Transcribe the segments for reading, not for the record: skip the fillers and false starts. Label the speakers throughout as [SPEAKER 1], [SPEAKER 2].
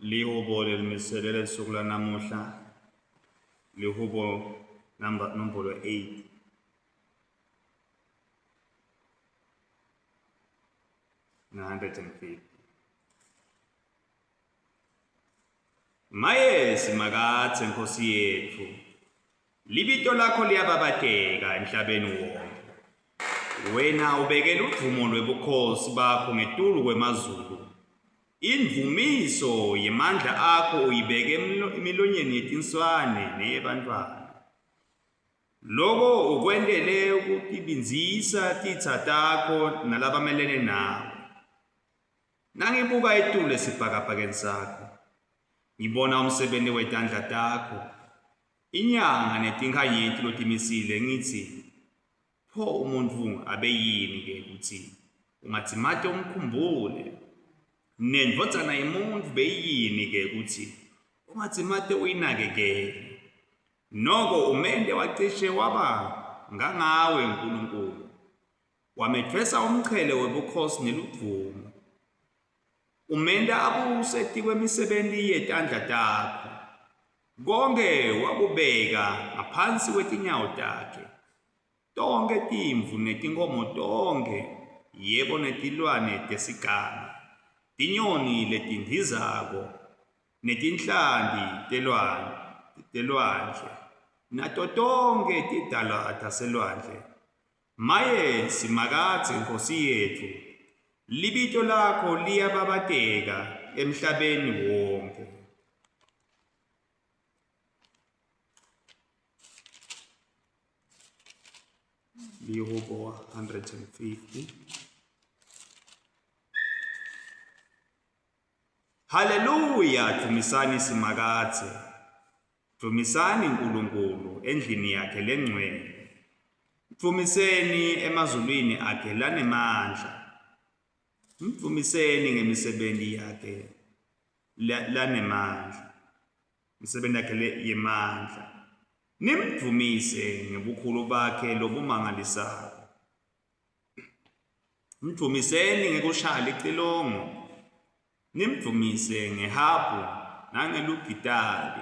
[SPEAKER 1] Lihubo lelimiselele suku lanamuhla lihubo nombolo 8. Na 150. Maye simakathe Nkosi yethu, libito lakho liyababateka emhlabeni wonke. Wena ubekela udumo lwebukhosi bakho ngetulu kwemazulu. Imvumiso yemandla akho uyibeke emilonyeni yetinswane neyebantwana. Lokho ukwendele ukutibinzisa titha takho nalabamelene nawe. Nangibuka itulu lesibhakabhakeni sakho, ngibona umsebenzi wetandla takho, inyanga netinkhanyeti lotimisile ngithi, pho umuntu abe yini ke kuthi ungathimate umkhumbule? Nendvodzana yomuntu beyini ke kuthi ungathimate uyinakekele? Noko umende wacishe waba ngangawe uNkulunkulu, wamethwesa umqhele webukhosi neludvumo. Umende abuse tikwemisebenzi yetandla takho, konke wakubeka ngaphansi kwetinyawo takhe. Tonke timvu netinkomo tonke, yebo netilwane tesiganga, tinyoni letindizako, netinhlambi telwandle, nato tonke tidalwa taselwandle. Maye simakathe Nkosi yethu, libito lakho liyababateka emhlabeni wonke. Lihubo 150. Haleluya, dumisani simakathe, dumisani uNkulunkulu endlini yakhe lengcwele, mdumiseni emazulwini akhe lanemandla, mdumiseni ngemisebenzi yakhe lanemandla, imisebenzi yakhe yemandla. Nimdumise ngebukhulu bakhe lobumangalisako. Mdumiseni ngekushaya licilongo, nimdumise ngehabhu nangelugitari,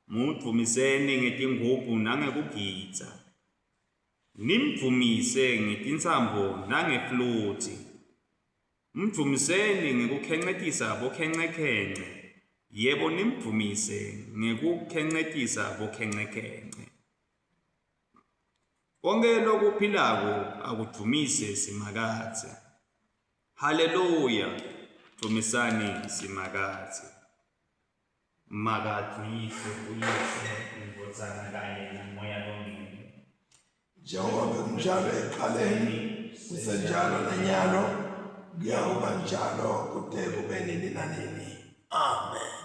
[SPEAKER 1] mdumiseni ngetingubhu nangekugidza, nimdumise ngetintsambo nangefluti, mdumiseni ngekukhencetisa bokhencekhence, yebo nimdumise ngekukhencetisa bokhencekhence. Konke lokuphilako akudumise simakathe. Haleluya, dumisani simakathe. Makathe uyise indvodzana kanye nomoya longcwele.
[SPEAKER 2] Njengoba kunjalo ekuqaleni, kusenjalo nanyalo, kuyakuba njalo kude kube nini nanini. Amen.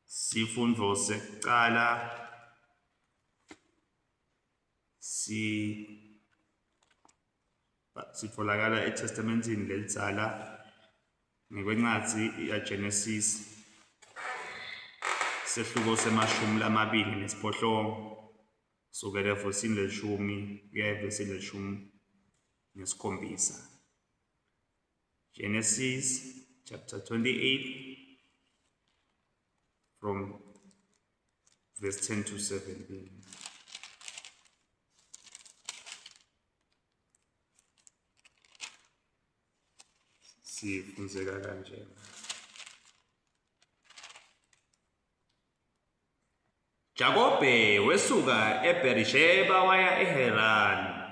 [SPEAKER 1] Sifundo sekuqala sitfolakala eTestamentini lelidzala ngekwencwadzi yaGenesis sehluko semashumi lamabili nesiphohlongo sukela evesini lelishumi kuya evesini lelishumi nesikhombisa. Genesis chapter 28 from verse 10 to 17. Sifundzeka kanje. Jakobe wesuka eBerisheba waya eHarani.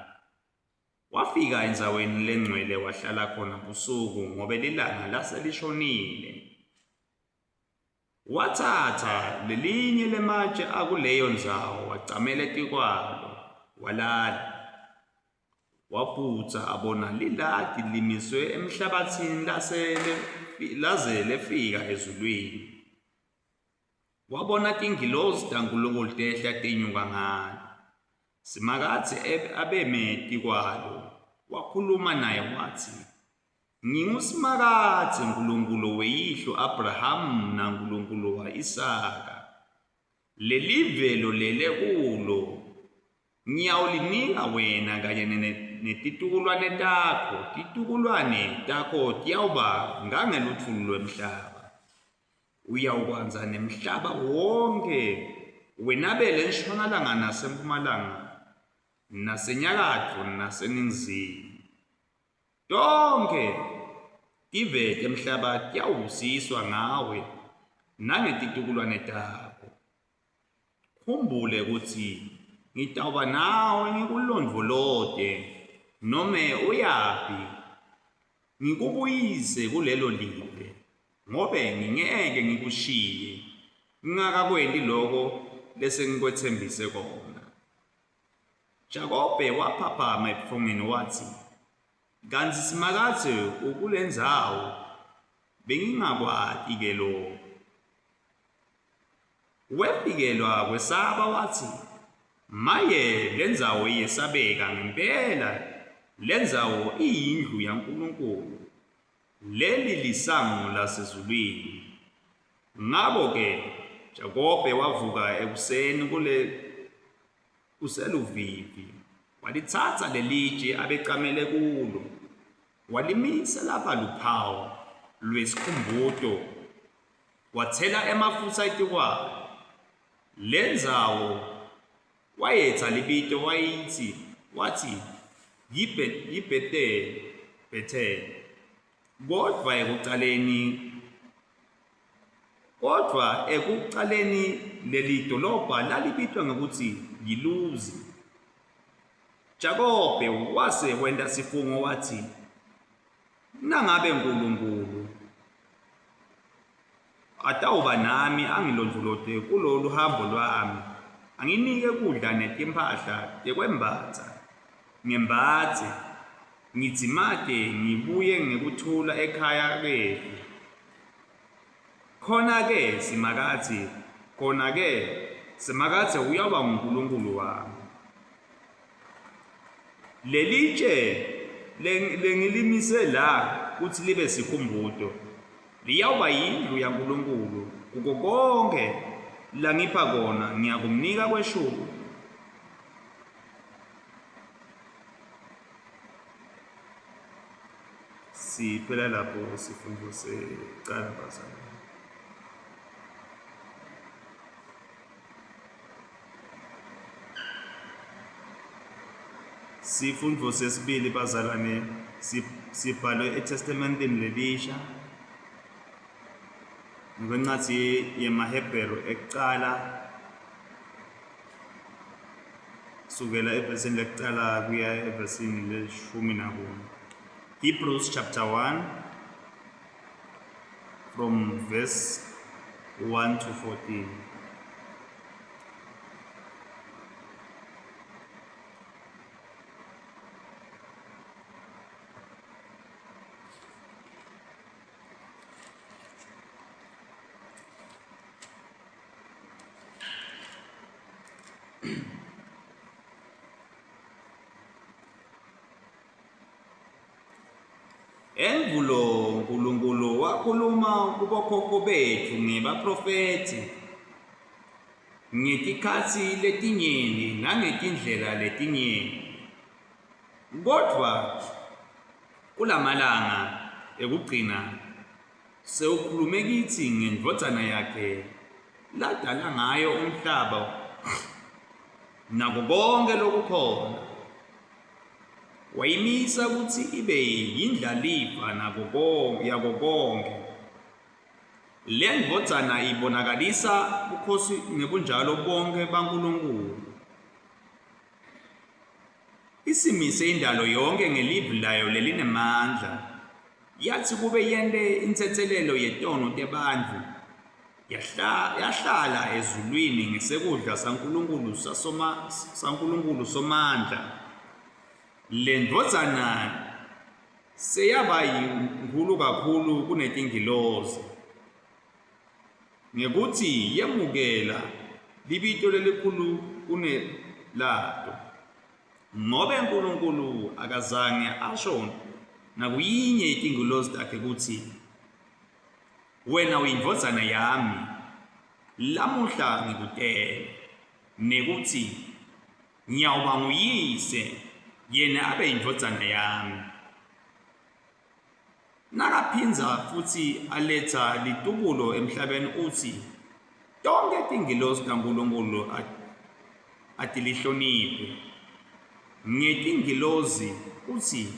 [SPEAKER 1] Wafika endzaweni lengcwele wahlala khona busuku ngoba ilanga laselishonile. Wathatha lelinye lematshe akuleyo ndzawo wacamela etikwalo walala. Waphutsa abona liladi limiswe emhlabathini laze lefika ezulwini. Wabona tingilozi taNkulunkulu tehla tenyuka ngalo. Simakathe abeme tikwalo wakhuluma naye wathi, "Ngingusimakathe Nkulunkulu weyihlo Abrahamu na Nkulunkulu wa Isaka. Lelive lolele kulo ngiyawulinika wena kanye netitukulwane takho. Titukulwane takho tiyawuba ngangeluthulu lwemhlaba. Uyawukwanza nemhlaba wonke, wenabele entshonalanga nasempumalanga, nasenyakatho naseningizimu. Tonke tivete emhlaba tiyawubusiswa ngawe nangetitukulwane takho. Khumbule ukuthi ngitawuba nawe ngikulondvolode nome uyaphi, ngikubuyise kulelo live, ngobe ngingeke ngikushiye ngingakakwenti lokho lese ngikwethembise kona. Jakobe waphaphama ebuhlungwini wathi, kanti simakathe ukulendzawo bengingakwati-ke lokho. Wefikelwa kwesaba wathi, maye lendzawo iyesabeka ngempela, lendzawo iyindlu yaNkulunkulu, leli lisango lasezulwini. Ngako-ke Jakobe wavuka ekuseni kuseluvivi, walithatha lelitshe abecamele kulo, walimisa lapha luphawu lwesikhumbuzo, wathela emafutsa etikwalo. Lendzawo wayetha libito wathi Betheli. Kodwa ekucaleni leli dolobha lalibitwa ngokuthi yiLuzi. Jakobe wase wenda sifungo wathi, nangabe uNkulunkulu atawuba nami angilondvolode kulolu hambo lwami, anginike kudla netimpahla tekwembatsa, ngembatse, ngidzimate ngibuye ngekuthula ekhaya kethu. Khona-ke simakathe uyawuba nguNkulunkulu wami. Lelitshe lengilimise la kuthi libe sikhumbuzo liyawuba yindlu yaNkulunkulu. Kuko konke langipha kona ngiyakumnika kweshumi. Siphela lapho sifundo secala bazalwane. Sifundo sesibili bazalwane, sibhalwe eTestamenteni lelisha ngokwencwadi yemaHebheru ekucala sukela evesini lekucala kuya evesini le-11. Hebrews chapter 1 from verse 1 to 14. Envulo uNkulunkulu wakhuluma kubokhokho bethu ngebaprofeti ngetikhatsi letinyenti nangetindlela letinyenti. Kodwa kulamalanga ekugcina sewukhulume kitsi ngendvodzana yakhe ladala ngayo umhlaba nako konke lokukhona. Wayimisa kutsi ibe yindlalifa yako konke. Le ndvodzana ibonakalisa bukhosi nebunjalo bonke baNkulunkulu. Isimise indalo yonke ngelivi layo lelinemandla, yathi kube yente insetselelo yetono tebantfu, yahlala ezulwini ngesekudla saNkulunkulu somandla. Le ndvodzana seyaba yinkulu kakhulu kunetingilozi, ngekuthi yemukela libito lelikhulu kunelato, ngobe uNkulunkulu akazange asho nakuyinye itingilozi takhe kuthi, wena uyindvodzana yami, lamuhla ngikutele, nekuthi ngiyawuba nguyise yena abe yindvodzana yami. Nakaphinza futhi aletha litubulo emhlabeni uthi tonke tingilosi kaNkulunkulu atilihloniphe. Ngetingilosi uthi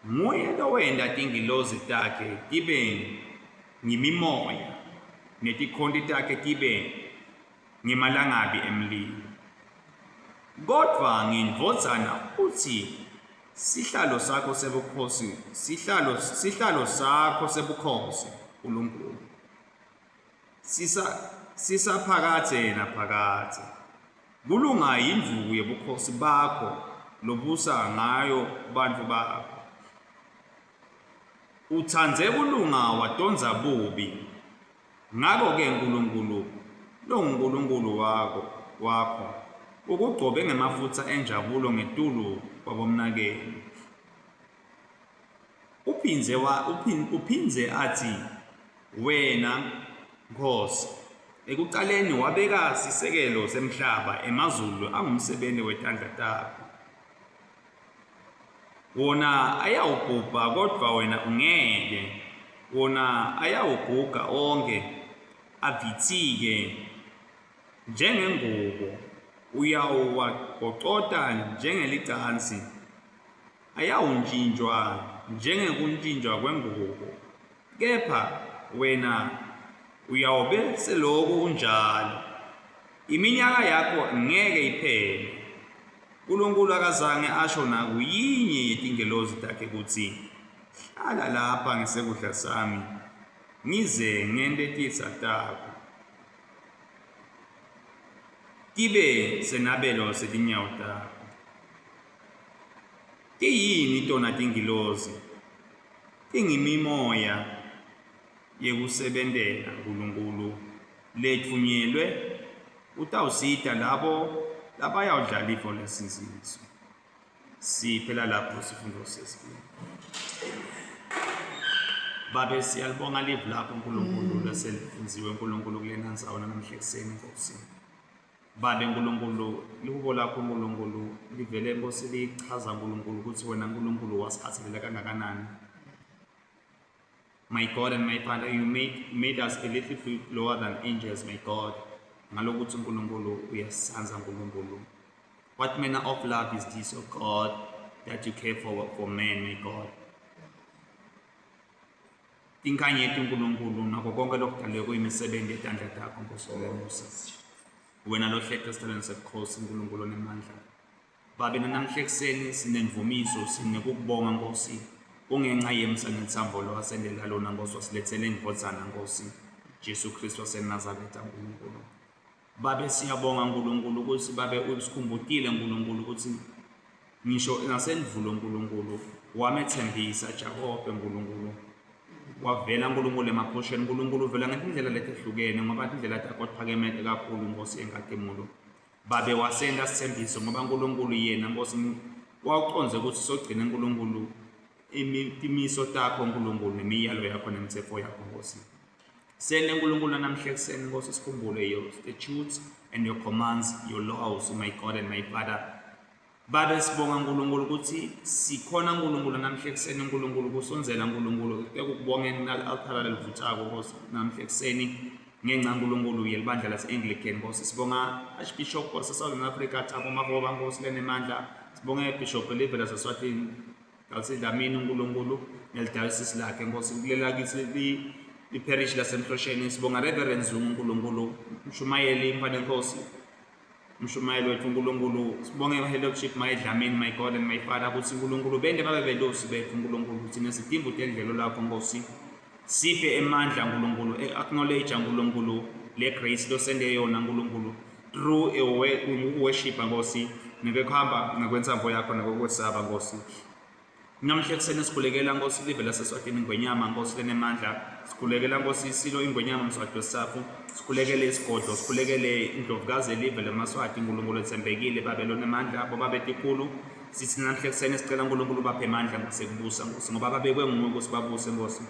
[SPEAKER 1] nguye lowenta tingilosi takhe tibe ngimimoya netikhonti takhe tibe ngemalangabi emlilo. Kodwa ngindvodzana uthi sihlalo sakho sebukhosi uNkulunkulu sisaphakathe naphakathe. Kulunga yindvuku yebukhosi bakho lobusa ngayo bantfu bakho. Utsandze kulunga wadonza bubi. Ngako-ke Nkulunkulu longuNkulunkulu wakho ukugcobe ngemafutsa enjabulo ngetulu kwabomnakeni. Uphinze athi wena Nkosi ekucaleni wabeka sisekelo semhlaba emazulu angumsebenti wetandla takho. Wona ayawubhubha kodwa wena ungeke. Wona ayawuguga onke avithike njengengubo. Uyawuwaqoqota njengelicansi. Ayawuntshintshwa njengekuntshintshwa kwengubo. Kepha wena uyawube selokhu unjalo. Iminyaka yakho ngeke iphele. uNkulunkulu akazange asho nakuyinye yetingelosi takhe kutsi hlala lapha ngesekudla sami ngize ngente titsa takho tibe senabelo setinyawo takho. Tiyini tona tingilosi? Tingimimoya yekusebentela uNkulunkulu letfunyelwe utawusita labo labayawudlala ifo lesinziso. Siphela lapho sifundo sesibili. Babe siyalibonga live lapho uNkulunkulu leselifunziwe uNkulunkulu kulena ndzawo namhla ekuseni Nkosi. Babe Nkulunkulu lihubo lakho uNkulunkulu livele Nkosi lichaza uNkulunkulu ukuthi wena uNkulunkulu wasikhathalela kangakanani. My God and my Father, you made us a little bit lower than angels, my God. Ngalokuthi uNkulunkulu uyasanza uNkulunkulu. What manner of love is this, O God, that you care for men, my God? Tinkanyeti uNkulunkulu nakho konke lokudalwe kuyimisebenti yetandla takho Nkosi Musa. Wena lohleka esithalweni sebukhosi uNkulunkulu onemandla. Babe namhla ekuseni sinenvumiso sinekukubonga Nkosi. Ungenxa yemsanethambo lo asendela lona Nkosi wasilethele indvodzana Nkosi Jesu Kristu waseNazaretha uNkulunkulu. Babe siyabonga uNkulunkulu ukuthi babe usikhumbutile uNkulunkulu ukuthi ngisho nasendvulo uNkulunkulu wamethembisa Jehova uNkulunkulu. Wavela uNkulunkulu emaphosheni uNkulunkulu vela ngendlela letehlukene ngoba indlela takho ziphakemete kakhulu Nkosi enkatemulo. Babe wasenda sithembiso ngoba uNkulunkulu yena Nkosi wawuconze ukuthi sogcina uNkulunkulu imitimiso takho uNkulunkulu nemiyalo yakho nemithetho yakho Nkosi. Send uNkulunkulu namhla ekuseni Nkosi sikhumbule your statutes and your commands, your laws, my God and my Father. Babe sibonga uNkulunkulu ukuthi sikhona uNkulunkulu namhla ekuseni uNkulunkulu kusonzela uNkulunkulu ekubongeni nal'althara lelivuthako Nkosi namhla ekuseni ngenxa uNkulunkulu yelibandla lase-Anglican Nkosi. Sibonga Archbishop wase-Southern Africa Thabo Makgoba Nkosi lenemandla. Sibonga Bishop Livela Seswatini Dalsi Dlamini uNkulunkulu nelidayosisi lakhe Nkosi kulela kithi iparish lasemhlosheni. Sibonga Reverend Zungu uNkulunkulu Mshumayeli Mfana Nkosi Mshumayeli wethu uNkulunkulu. Sibonga Headship Dlamini, my God and my Father ukuthi uNkulunkulu bende babe belosi bethu uNkulunkulu ukuthi nesidimbu tendlelo lakho Nkosi siphe emandla uNkulunkulu acknowledge uNkulunkulu le grace losende yona uNkulunkulu through a worship Nkosi nekuhamba ngakwensambo yakho nakokwesaba Nkosi. Namhla ekuseni sikhulekela Nkosi live laseSwatini ingwenyama Nkosi lenemandla. Sikhulekela Nkosi isilo ingwenyama Mswati wesafu. Sikhulekele isigodlo, sikhulekele indlovukazi elive leMaswati uNkulunkulu ethembekile babe lonemandla abo babe tikhulu. Sithi namhla ekuseni sicela uNkulunkulu baphe amandla ngasekubusa Nkosi ngoba babekwe nguwe Nkosi babuse Nkosi.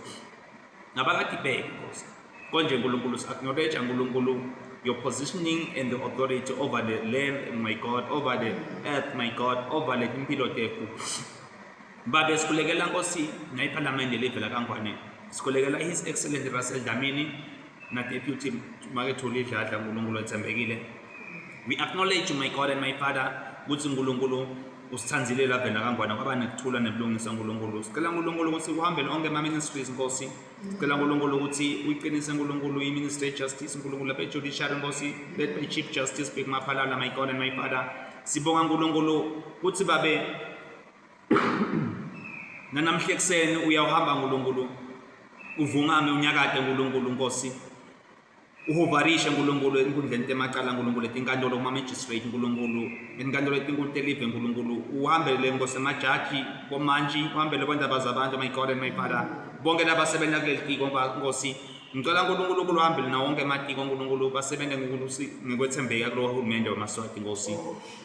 [SPEAKER 1] Ngabakati beke Nkosi. Konje uNkulunkulu si-acknowledge uNkulunkulu your positioning and the authority over the land, my God, over the earth, my God, over the impilo tekho. Babe sikhulekela Nkosi ngayiphalamende levela kaNgwane. Sikhulekela His Excellency Russell Dlamini na Deputy Makethuli Dladla uNkulunkulu ethembekile. We acknowledge you, my God and my Father, ukuthi uNkulunkulu usithanzile lavela kaNgwane kwaba nekuthula nebulungisa uNkulunkulu. Sicela uNkulunkulu ukuthi uhambele onke ama ministries Nkosi. Sicela uNkulunkulu ukuthi uyiqinise uNkulunkulu iMinistry Justice uNkulunkulu lapha eJudiciary Nkosi, led by Chief Justice Big Maphalala, my God and my Father. Sibonga uNkulunkulu ukuthi babe nanamhle kuseni uyawuhamba uNkulunkulu. Uvungame unyakade uNkulunkulu Nkosi. Uhovarishe uNkulunkulu enkundleni temacala uNkulunkulu etinkantolo kuma-magistrate uNkulunkulu enkantolo etinkulu telive uNkulunkulu uhambele Nkosi emajaji bomanji uhambele kwendaba zabantu, my God and my Father, bonke labasebenza kuleli tiko Nkosi. Ngicela uNkulunkulu ukuhambele nawo wonke amatiko uNkulunkulu basebenzele ngokwethembeka kulo hulumende waMaswati Nkosi.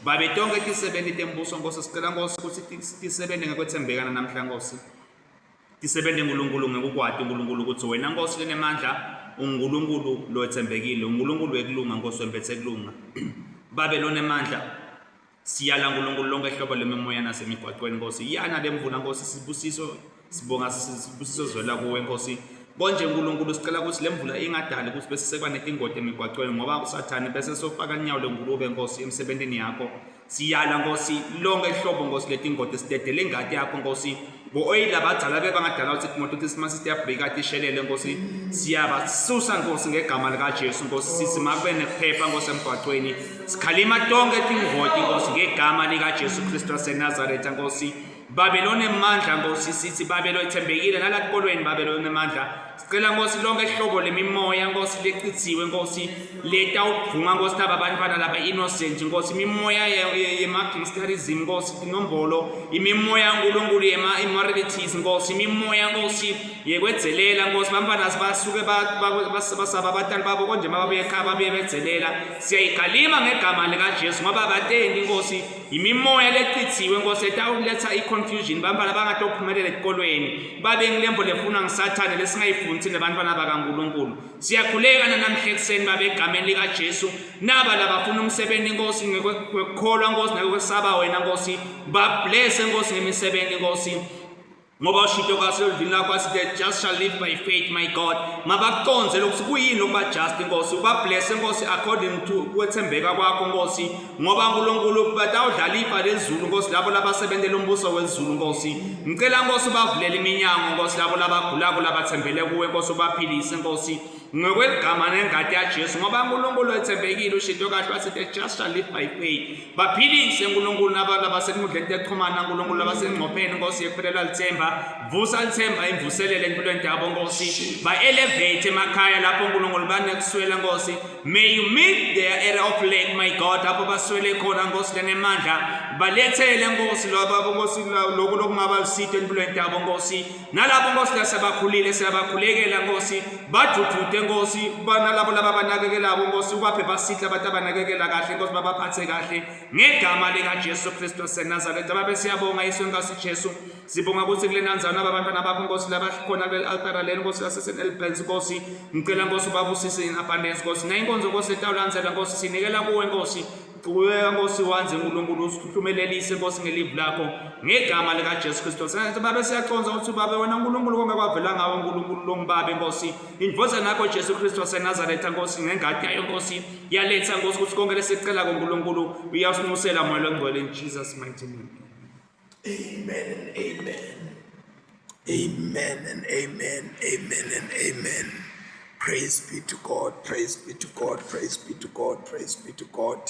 [SPEAKER 1] Babe tonke tisebenti tembuso Nkosi, sicela Nkosi ukuthi tisebenzele ngokwethembeka namhla Nkosi. Tisebenzele uNkulunkulu ngekukwati uNkulunkulu ukuthi wena Nkosi lenemandla uNkulunkulu lo ethembekile, uNkulunkulu wekulunga Nkosi wemphethe kulunga. Babe lonemandla siyala uNkulunkulu lonke ihlobo lemimoya nasemigwaqweni Nkosi. Yana lemvula Nkosi, sibusiso sibonga sibusiso zwela kuwe Nkosi. Konje uNkulunkulu sicela ukuthi lemvula ingadali ukuthi bese sekwa netingoti emigwaqweni ngoba usathane bese sofaka inyawo lengulube Nkosi emsebentini yakho. Siyala Nkosi lonke ihlobo Nkosi letingoti sidedele ingadi yakho Nkosi. Bo-oil abadala bebangadala ukuthi imoto ukuthi simase siyabhrika tishelele Nkosi. Siyabasusa Nkosi ngegama likaJesu Nkosi, sithi makube nekuphepha Nkosi emgwaqweni. Sikhalima tonke tingoti Nkosi ngegama likaJesu Kristu waseNazaretha Nkosi. Babelone mandla Nkosi, sithi Babelone ethembekile nalatikolweni Babelone mandla. Sicela Nkosi lonke ihlobo lemimoya Nkosi lecithiwe Nkosi letawuvunga Nkosi laba bantwana laba innocent Nkosi, imimoya yema-gangsterism Nkosi, inombolo imimoya uNkulunkulu yema-immoralities Nkosi, imimoya Nkosi yekwedzelela Nkosi, bantwana basuke basaba abatali babo konje babuye ekhaya babuye bedzelela. Siyayigalima ngegama likaJesu ngoba batendi Nkosi imimoya lecithiwe Nkosi etawuletha i-confusion bantwana bangatophumelela esikolweni babe ngilembo lefuna ngisathane lesingayifundisi nebantwana bakaNkulunkulu. Siyakhuleka namhla ekuseni babe egameni likaJesu naba labafuna umsebenzi Nkosi ngekukholwa Nkosi nangokwesaba wena Nkosi, bablesse Nkosi ngemisebenzi Nkosi. Ngoba ushito kaSelvini lakho asithi the just shall live by faith, my God. Mabaconze lokuthi kuyini ukuba just Nkosi, ubablesse Nkosi according to ukwethembeka kwakho Nkosi, ngoba uNkulunkulu batawudlala ifa lezulu Nkosi labo labasebenzela umbuso wezulu Nkosi. Ngicela Nkosi ubavulele iminyango Nkosi labo labagulako labathembele kuwe Nkosi, ubaphilise Nkosi ngokweligama nengadi yaJesu ngoba uNkulunkulu ethembekile. Ushito kahle wasithi just shall live by faith. Baphilise uNkulunkulu nabasenkundleni texhumana uNkulunkulu labasengqopheni Nkosi yekuphelela lithemba. Vusa lithemba imvuselele empilweni yabo Nkosi. Ba-elevate emakhaya lapho uNkulunkulu banekuswela Nkosi. May you meet their area of lack, my God, lapho baswele khona Nkosi lenemandla. Balethele Nkosi labo Nkosi lokho lokungaba lusito empilweni yabo Nkosi. Nalapho Nkosi lasebakhulile siyabakhulekela Nkosi. Badudude Nkosi banalabo laba banakekelabo Nkosi, ubaphe basitla abantu abanakekela kahle Nkosi, babaphathe kahle ngegama likaJesu Kristu waseNazaretha. Babe siyabonga Yesu Nkosi Jesu, sibonga ukuthi kulenanzana abantwana bakho Nkosi labakhona kule-altara leli Nkosi lasesen-Elbens Nkosi. Ngicela Nkosi ubabusise in abundance Nkosi, nayinkonzo Nkosi etawulandzela Nkosi sinikela kuwe Nkosi. Kuweka Nkosi wanze uNkulunkulu usihlumelelise Nkosi ngelivu lakho ngegama likaJesu Kristu. Babe siyaconza ukuthi babe wena uNkulunkulu konke kwavela ngawe uNkulunkulu lombabe Nkosi. Indvoza nakho Jesu Kristu waseNazaretha Nkosi ngengadi yayo Nkosi yaletha Nkosi ukuthi konke lesicela kuNkulunkulu uyasincusela moya longcwele in Jesus mighty name.
[SPEAKER 2] Amen and amen. Amen and amen. Amen and amen. Praise be to God. Praise be to God. Praise be to God. Praise be to God.